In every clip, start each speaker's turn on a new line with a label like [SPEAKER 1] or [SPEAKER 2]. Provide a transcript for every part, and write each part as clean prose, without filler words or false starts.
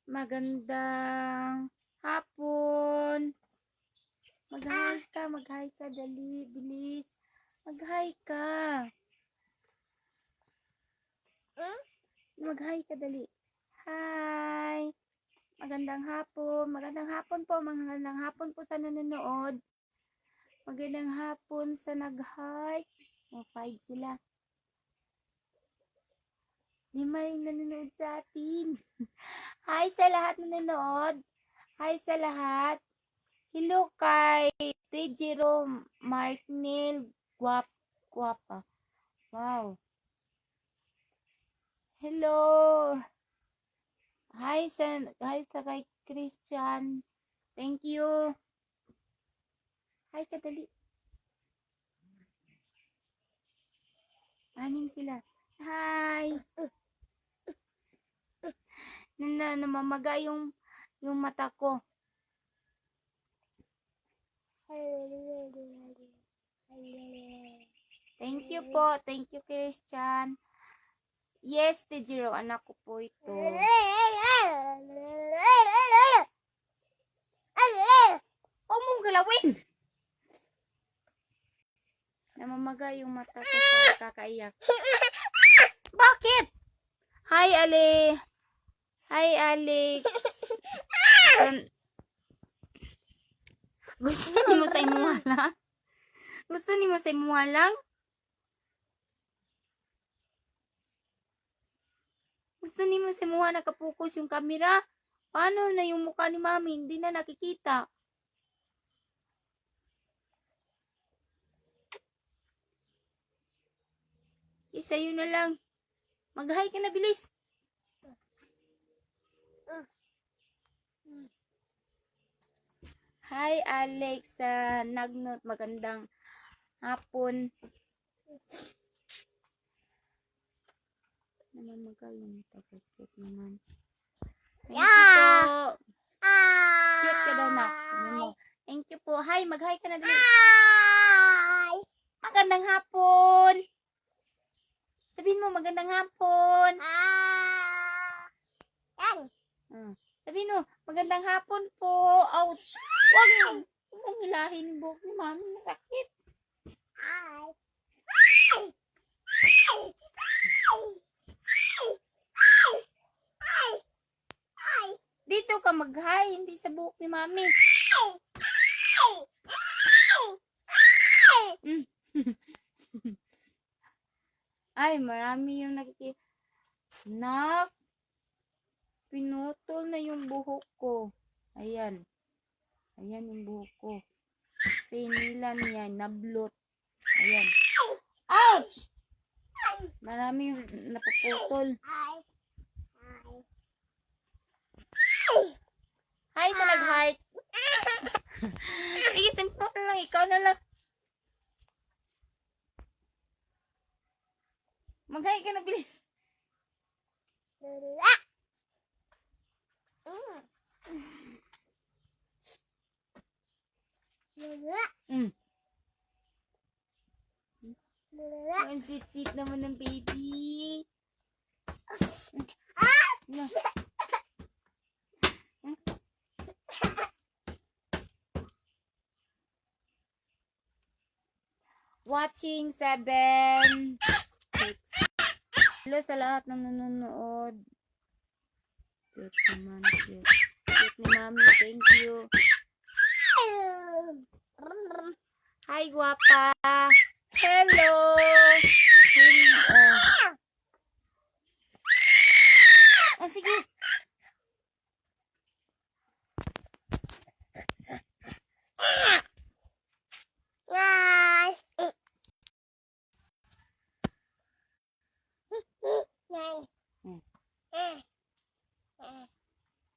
[SPEAKER 1] Magandang hapon. Mag-hi ka, dali, bilis. Mag-hi ka. Mag-hi ka, dali. Hi. Magandang hapon po, magandang hapon po sa nanonood. Magandang hapon sa nag-heart. 5 sila. 5 yung nanonood sa atin. Hi sa lahat na nanonood. Hi sa lahat. Hello kay Tejiro Martinel. Guwapa. Wow. Hello. Hi sa kay Christian. Thank you. Hi ka dali. 6 sila. Hi. Namamaga yung mata ko. Thank you po. Thank you, Christian. Yes, Tejiro. Anak ko po ito. Huwag mong galawin. Namamaga yung mata ko sa kakaiyak. Bakit? Hi, Ale. Hi, Alex. Gusto ni mo sa imuha lang? Gusto ni mo sa imuha lang? Gusto ni mo sa imuha nakapokus yung camera? Paano na yung mukha ni Mami? Hindi na nakikita. Sa'yo na lang. Mag-hi ka na, bilis. Hi, Alex. Nagnot. Magandang hapon. Namamaga yung tagakit naman. Thank you po. Cute ka daw, Nak. Thank you po. Hi, mag-hi ka na, bilis. Magandang hapon. Sabihin mo, magandang hapon. Sabihin mo, magandang hapon po. Ouch. Huwag mong hilahin yung buhok ni Mami. Masakit. Dito ka mag-hi, hindi sa buhok ni Mami. Ay, marami yung nakikita. Nak, pinutol na yung buhok ko. Ayan. Ayan yung buhok ko. Sinilan yan, nablot. Ayan. Ouch! Marami yung napuputol. Hi sa nag-heart. Sige, simple na lang. Ikaw na lang. Mag-hi ka na, bilis. Ang sweet-sweet naman ng baby. Watching 7, 6. Hello sa lahat ng nanonood. Cute naman. Cute ni Mami. Thank you. Hi, guwapa. Hello. Oh, sige.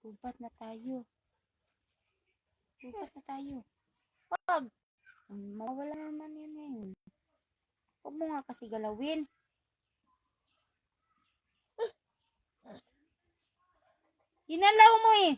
[SPEAKER 1] Gubat na tayo. Gubat na tayo. Wag. Mawala naman yan eh. Huwag mo nga kasi galawin. Ginalaw mo eh.